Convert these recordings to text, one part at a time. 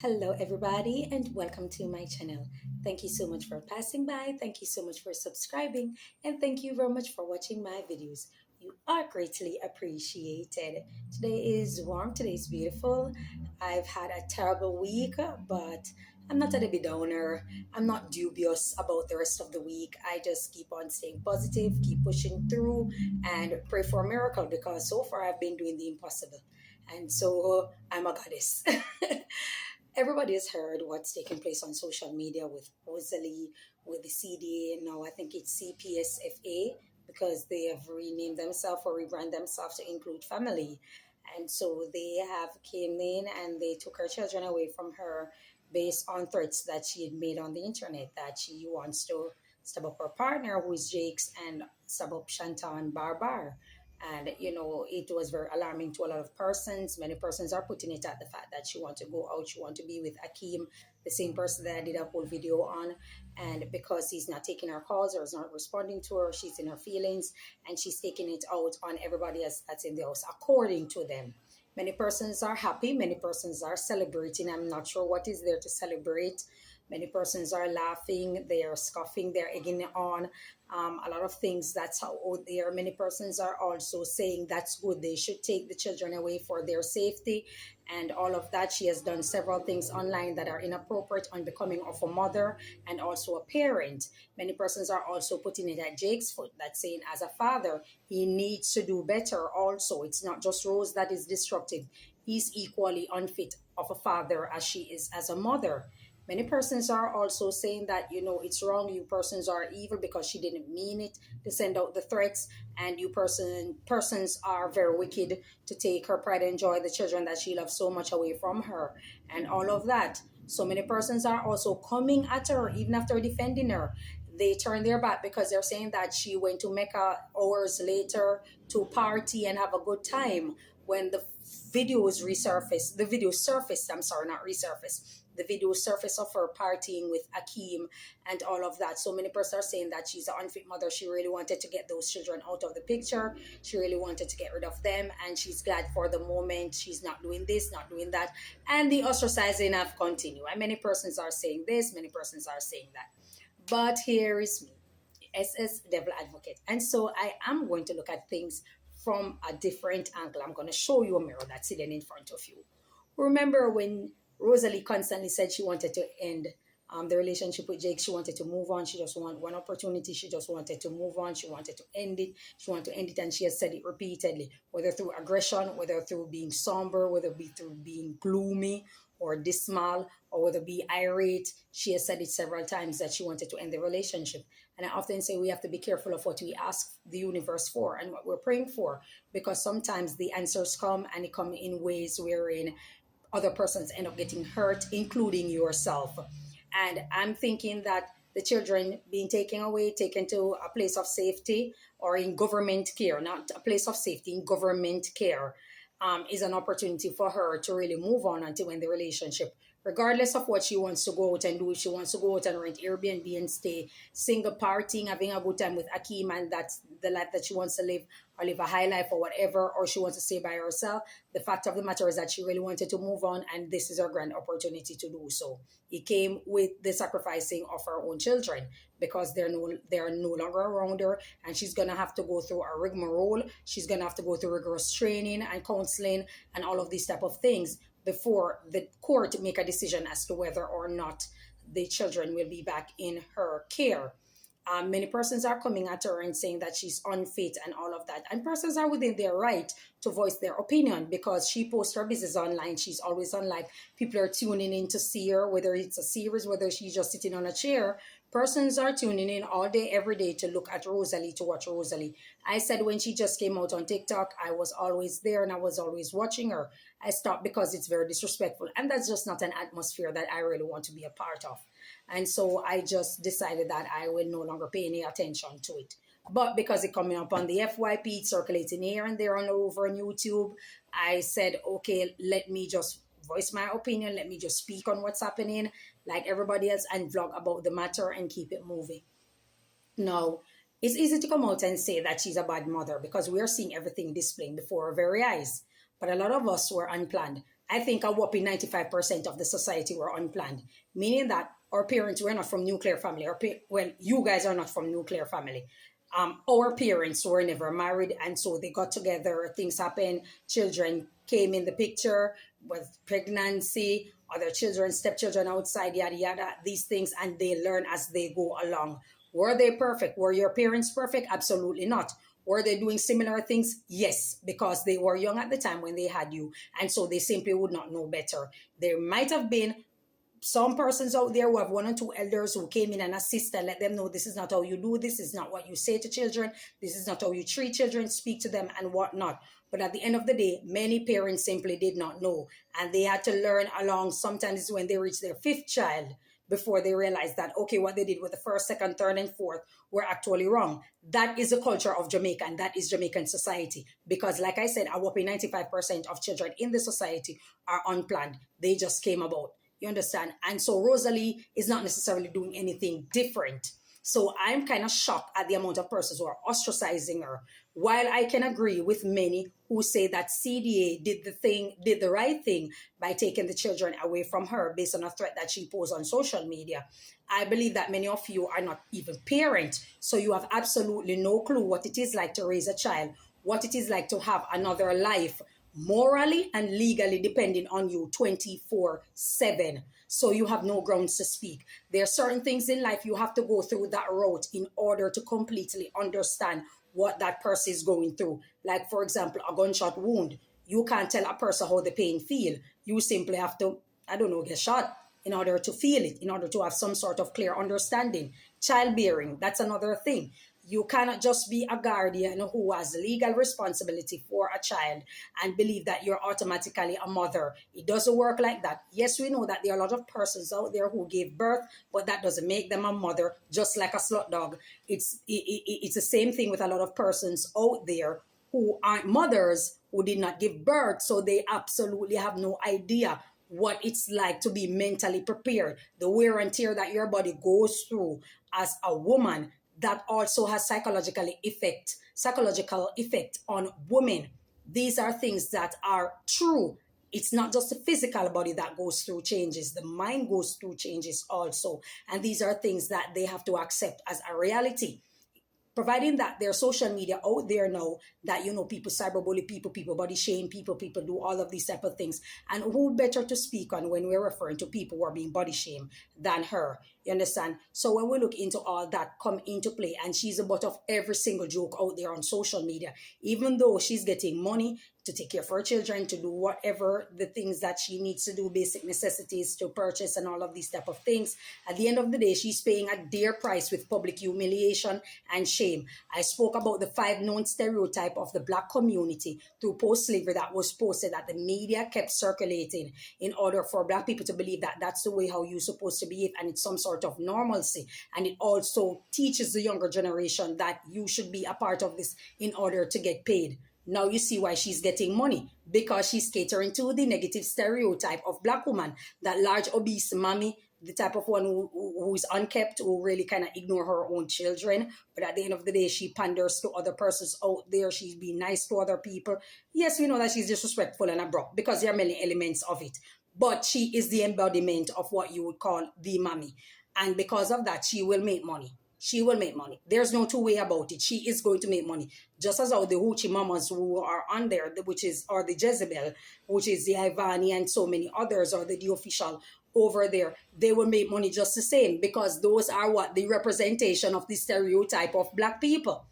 Hello, everybody, and welcome to my channel. Thank you so much for passing by. Thank you so much for subscribing, and thank you very much for watching my videos. You are greatly appreciated. Today is warm, today is beautiful. I've had a terrible week, but I'm not a Debbie Downer. I'm not dubious about the rest of the week. I just keep on staying positive, keep pushing through, and pray for a miracle because so far I've been doing the impossible. And so I'm a goddess. Everybody has heard what's taking place on social media with Rosalie, with the CDA. Now I think it's CPSFA because they have renamed themselves or rebrand themselves to include family. And so they have came in and they took her children away from her based on threats that she had made on the internet that she wants to stab up her partner, who is Jake's, and stab up Shantau Barbar. And it was very alarming to a lot of persons. Many persons are putting it at the fact that she want to go out, she want to be with Akeem, the same person that I did a whole video on. And because he's not taking her calls or is not responding to her, she's in her feelings and she's taking it out on everybody else that's in the house, according to them. Many persons are happy, many persons are celebrating. I'm not sure what is there to celebrate. Many persons are laughing, they are scoffing, they're egging on. A lot of things, that's how old they are. Many persons are also saying that's good, they should take the children away for their safety and all of that. She has done several things online that are inappropriate, unbecoming of a mother and also a parent. Many persons are also putting it at Jake's foot, that's saying as a father, he needs to do better also. It's not just Rose that is destructive. He's equally unfit of a father as she is as a mother. Many persons are also saying that, it's wrong. You persons are evil because she didn't mean it to send out the threats. And you persons are very wicked to take her pride and joy, the children that she loves so much, away from her and all of that. So many persons are also coming at her, even after defending her. They turn their back because they're saying that she went to Mecca hours later to party and have a good time when the video surfaced, I'm sorry, not resurfaced. The video surfaced of her partying with Akeem and all of that. So many persons are saying that she's an unfit mother. She really wanted to get those children out of the picture. She really wanted to get rid of them. And she's glad for the moment. She's not doing this, not doing that. And the ostracizing have continued. And many persons are saying this, many persons are saying that. But here is me, SS Devil Advocate. And so I am going to look at things from a different angle. I'm going to show you a mirror that's sitting in front of you. Remember when Rosalie constantly said she wanted to end the relationship with Jake? She wanted to move on. She just wanted one opportunity. She just wanted to move on. She wanted to end it. She wanted to end it, and she has said it repeatedly, whether through aggression, whether through being somber, whether it be through being gloomy or dismal, or whether it be irate. She has said it several times that she wanted to end the relationship. And I often say we have to be careful of what we ask the universe for and what we're praying for, because sometimes the answers come and they come in ways wherein other persons end up getting hurt, including yourself. And I'm thinking that the children being taken away, taken to a place of safety or in government care, not a place of safety, in government care, is an opportunity for her to really move on until when the relationship, regardless of what she wants to go out and do. If she wants to go out and rent Airbnb and stay single, partying, having a good time with Akeem, and that's the life that she wants to live, or live a high life or whatever, or she wants to stay by herself. The fact of the matter is that she really wanted to move on, and this is her grand opportunity to do so. It came with the sacrificing of her own children because they're no longer around her, and she's gonna have to go through a rigmarole. She's gonna have to go through rigorous training and counseling and all of these type of things before the court make a decision as to whether or not the children will be back in her care. Many persons are coming at her and saying that she's unfit and all of that. And persons are within their right to voice their opinion because she posts her business online. She's always online. People are tuning in to see her, whether it's a series, whether she's just sitting on a chair. Persons are tuning in all day, every day to look at Rosalie, to watch Rosalie. I said when she just came out on TikTok, I was always there and I was always watching her. I stopped because it's very disrespectful. And that's just not an atmosphere that I really want to be a part of. And so I just decided that I will no longer pay any attention to it. But because it coming up on the FYP, it's circulating here and there and over on YouTube, I said, okay, let me just voice my opinion. Let me just speak on what's happening like everybody else and vlog about the matter and keep it moving. Now, it's easy to come out and say that she's a bad mother because we are seeing everything displaying before our very eyes. But a lot of us were unplanned. I think a whopping 95% of the society were unplanned, meaning that our parents were not from nuclear family. Well, you guys are not from nuclear family. Our parents were never married, and so they got together. Things happened. Children came in the picture with pregnancy, other children, stepchildren outside, yada yada. These things, and they learn as they go along. Were they perfect? Were your parents perfect? Absolutely not. Were they doing similar things? Yes, because they were young at the time when they had you, and so they simply would not know better. There might have been some persons out there who have one or two elders who came in and assist and let them know this is not how you do, this is not what you say to children, this is not how you treat children, speak to them and whatnot. But at the end of the day, many parents simply did not know, and they had to learn along. Sometimes when they reach their fifth child before they realized that, okay, what they did with the first, second, third, and fourth were actually wrong. That is the culture of Jamaica, and that is Jamaican society. Because, like I said, a whopping 95% of children in the society are unplanned. They just came about. You understand? And so Rosalie is not necessarily doing anything different. So I'm kind of shocked at the amount of persons who are ostracizing her. While I can agree with many who say that CDA did the right thing by taking the children away from her based on a threat that she posed on social media, I believe that many of you are not even parents. So you have absolutely no clue what it is like to raise a child, what it is like to have another life morally and legally depending on you 24/7. So you have no grounds to speak. There are certain things in life you have to go through that route in order to completely understand what that person is going through. Like, for example, a gunshot wound. You can't tell a person how the pain feel. You simply have to, I don't know, get shot in order to feel it, in order to have some sort of clear understanding. Childbearing, that's another thing. You cannot just be a guardian who has legal responsibility for a child and believe that you're automatically a mother. It doesn't work like that. Yes, we know that there are a lot of persons out there who gave birth, but that doesn't make them a mother, just like a slut dog. It's the same thing with a lot of persons out there who aren't mothers, who did not give birth, so they absolutely have no idea what it's like to be mentally prepared. The wear and tear that your body goes through as a woman, that also has psychological effect on women. These are things that are true. It's not just the physical body that goes through changes, the mind goes through changes also, and these are things that they have to accept as a reality. Providing that there's social media out there now that, people cyberbully people, people body shame people do all of these type of things. And who better to speak on when we're referring to people who are being body shamed than her? You understand? So when we look into all that come into play, and she's the butt of every single joke out there on social media, even though she's getting money to take care of her children, to do whatever the things that she needs to do, basic necessities to purchase and all of these type of things. At the end of the day, she's paying a dear price with public humiliation and shame. I spoke about the 5 known stereotype of the Black community through post-slavery that was posted, that the media kept circulating in order for Black people to believe that that's the way how you're supposed to behave, and it's some sort of normalcy. And it also teaches the younger generation that you should be a part of this in order to get paid. Now you see why she's getting money, because she's catering to the negative stereotype of Black woman, that large obese mommy, the type of one who is unkept, who really kind of ignore her own children. But at the end of the day, she panders to other persons out there. She's being nice to other people. Yes, we know that she's disrespectful and abrupt because there are many elements of it. But she is the embodiment of what you would call the mommy. And because of that, she will make money. She will make money. There's no two way about it. She is going to make money. Just as how the hoochie mamas who are on there, or the Jezebel, which is the Ivani and so many others, or the official over there, they will make money just the same, because those are what the representation of the stereotype of Black people.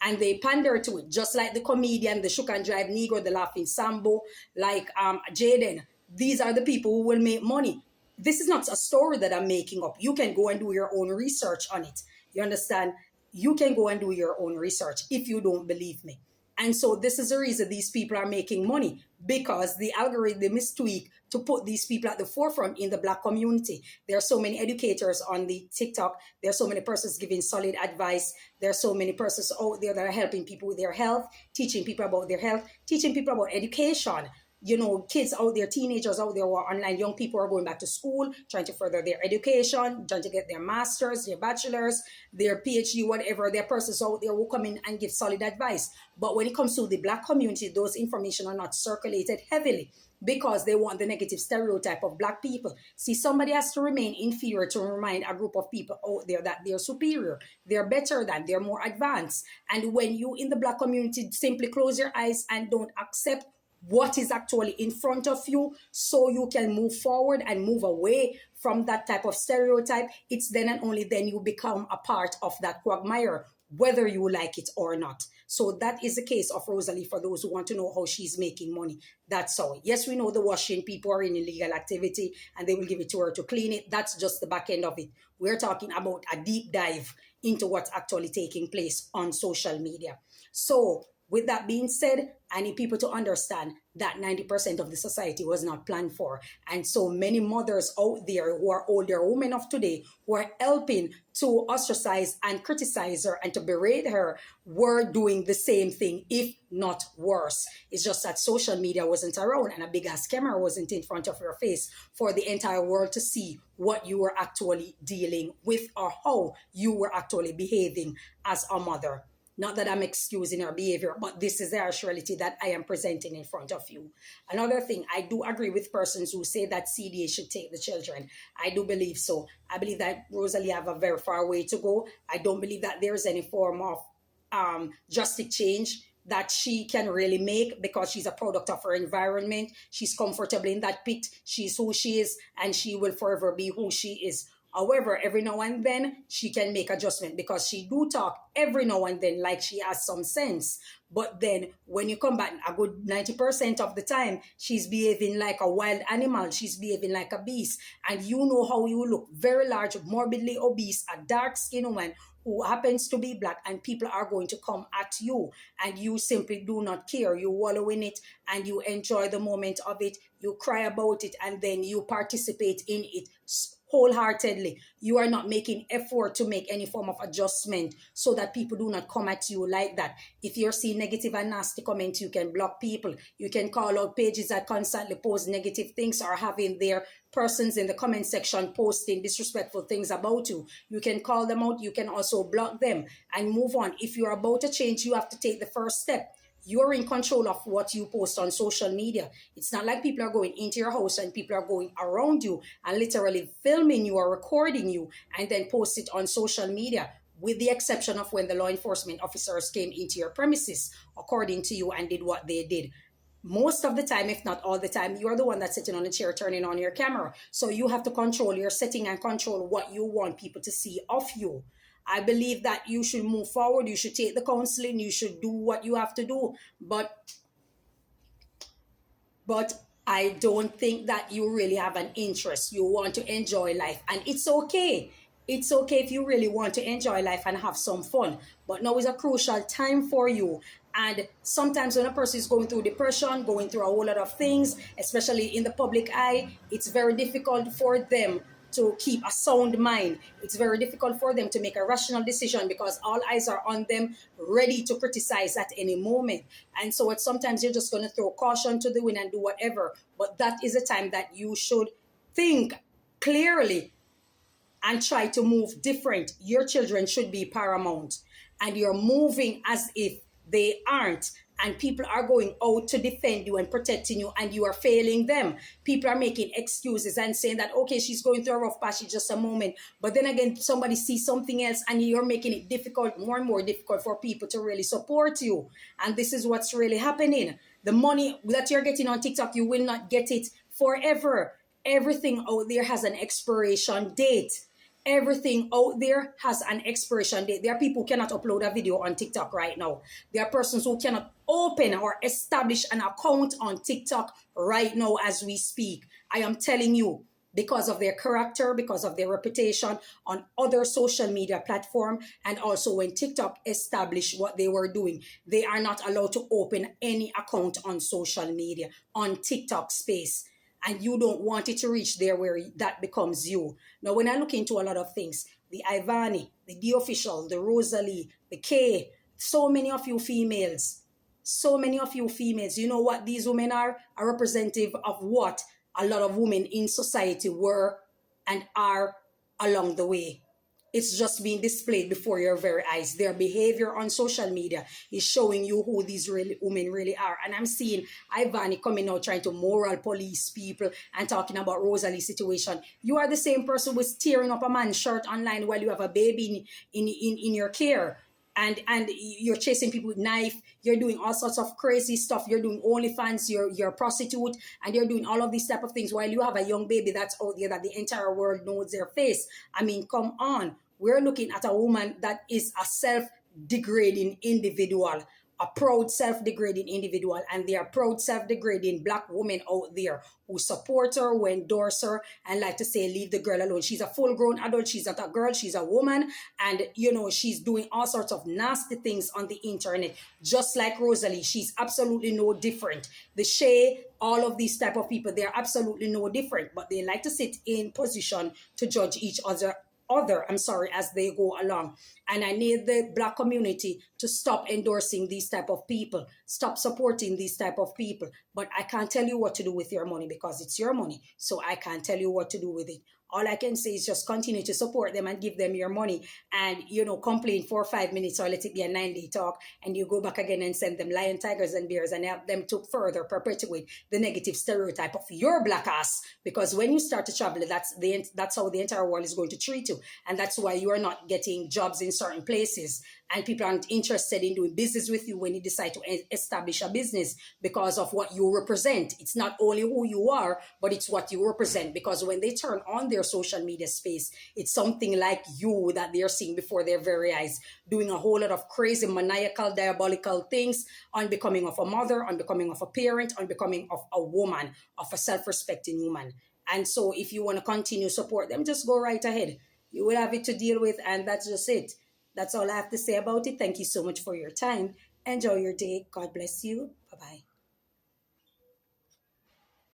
And they pander to it, just like the comedian, the shook and drive Negro, the laughing Sambo, like Jaden. These are the people who will make money. This is not a story that I'm making up. You can go and do your own research on it. You understand? You can go and do your own research if you don't believe me. And so this is the reason these people are making money, because the algorithm is tweaked to put these people at the forefront in the Black community. There are so many educators on the TikTok. There are so many persons giving solid advice. There are so many persons out there that are helping people with their health, teaching people about their health, teaching people about education. Kids out there, teenagers out there who are online, young people are going back to school, trying to further their education, trying to get their masters, their bachelors, their PhD, whatever. There are persons out there who come in and give solid advice. But when it comes to the Black community, those information are not circulated heavily, because they want the negative stereotype of black people. See, somebody has to remain inferior to remind a group of people out there that they're superior, they're better than, they're more advanced. And when you in the black community simply close your eyes and don't accept what is actually in front of you so you can move forward and move away from that type of stereotype, it's then and only then you become a part of that quagmire, whether you like it or not. So that is the case of Rosalie, for those who want to know how she's making money. That's how. Yes, we know the washing people are in illegal activity and they will give it to her to clean it. That's just the back end of it. We're talking about a deep dive into what's actually taking place on social media. So with that being said, I need people to understand that 90% of the society was not planned for. And so many mothers out there who are older women of today who are helping to ostracize and criticize her and to berate her were doing the same thing, if not worse. It's just that social media wasn't around and a big ass camera wasn't in front of your face for the entire world to see what you were actually dealing with or how you were actually behaving as a mother. Not that I'm excusing her behavior, but this is the harsh reality that I am presenting in front of you. Another thing, I do agree with persons who say that CDA should take the children. I do believe so. I believe that Rosalie have a very far way to go. I don't believe that there is any form of drastic change that she can really make because she's a product of her environment. She's comfortable in that pit. She's who she is, and she will forever be who she is. However, every now and then she can make adjustment because she do talk every now and then like she has some sense. But then when you come back a good 90% of the time, she's behaving like a wild animal. She's behaving like a beast. And you know how you look, very large, morbidly obese, a dark-skinned woman who happens to be black, and people are going to come at you and you simply do not care. You wallow in it and you enjoy the moment of it. You cry about it and then you participate in it wholeheartedly. You are not making effort to make any form of adjustment so that people do not come at you like that. If you're seeing negative and nasty comments, you can block people. You can call out pages that constantly post negative things or having their persons in the comment section posting disrespectful things about you. You can call them out. You can also block them and move on. If you're about to change, you have to take the first step. You're in control of what you post on social media. It's not like people are going into your house and people are going around you and literally filming you or recording you and then post it on social media, with the exception of when the law enforcement officers came into your premises, according to you, and did what they did. Most of the time, if not all the time, you're the one that's sitting on the chair turning on your camera. So you have to control your setting and control what you want people to see of you. I believe that you should move forward. You should take the counseling. You should do what you have to do. But I don't think that you really have an interest. You want to enjoy life, and it's okay. It's okay if you really want to enjoy life and have some fun. But now is a crucial time for you. And sometimes when a person is going through depression, going through a whole lot of things, especially in the public eye, it's very difficult for them to keep a sound mind. It's very difficult for them to make a rational decision because all eyes are on them, ready to criticize at any moment. And so sometimes you're just going to throw caution to the wind and do whatever. But that is a time that you should think clearly and try to move different. Your children should be paramount, and you're moving as if they aren't. And people are going out to defend you and protecting you, and you are failing them. People are making excuses and saying that, okay, she's going through a rough patch, just a moment. But then again, somebody sees something else and you're making it difficult, more and more difficult for people to really support you. And this is what's really happening. The money that you're getting on TikTok, you will not get it forever. Everything out there has an expiration date. Everything out there has an expiration date. There are people who cannot upload a video on TikTok right now. There are persons who cannot open or establish an account on TikTok right now as we speak. I am telling you, because of their character, because of their reputation on other social media platform, and also when TikTok established what they were doing, they are not allowed to open any account on social media, on TikTok space. And you don't want it to reach there where that becomes you. Now, when I look into a lot of things, the Ivani, the D Official, the Rosalie, the K, so many of you females, you know what these women are? A representative of what a lot of women in society were and are along the way. it's just being displayed before your very eyes. Their behavior on social media is showing you who these really women really are. And I'm seeing Ivani coming out trying to moral police people and talking about Rosalie's situation. You are the same person who's tearing up a man's shirt online while you have a baby in your care, and you're chasing people with knife, you're doing all sorts of crazy stuff, you're doing OnlyFans, you're a prostitute, and you're doing all of these type of things while you have a young baby that's out there that the entire world knows their face. I mean, come on. We're looking at a woman that is a self-degrading individual, a proud self-degrading individual, and there are proud self-degrading black women out there who support her, who endorse her, and like to say, leave the girl alone. She's a full-grown adult. She's not a girl. She's a woman, and she's doing all sorts of nasty things on the internet, just like Rosalie. She's absolutely no different. The Shay, all of these type of people, they're absolutely no different, but they like to sit in position to judge each other, as they go along. And I need the black community to stop endorsing these type of people, stop supporting these type of people. But I can't tell you what to do with your money because it's your money. So I can't tell you what to do with it. All I can say is just continue to support them and give them your money, and complain for 5 minutes or let it be a 9-day talk, and you go back again and send them lion, tigers, and bears and help them to further perpetuate the negative stereotype of your black ass. Because when you start to travel, that's how the entire world is going to treat you, and that's why you are not getting jobs in certain places, and people aren't interested in doing business with you when you decide to establish a business, because of what you represent. It's not only who you are, but it's what you represent. Because when they turn on their social media space, it's something like you that they're seeing before their very eyes, doing a whole lot of crazy, maniacal, diabolical things on becoming of a mother, on becoming of a parent, on becoming of a woman, of a self-respecting woman. And so if you want to continue support them, just go right ahead. You will have it to deal with, and that's just it. That's all I have to say about it. Thank you so much for your time. Enjoy your day. God bless you. Bye-bye.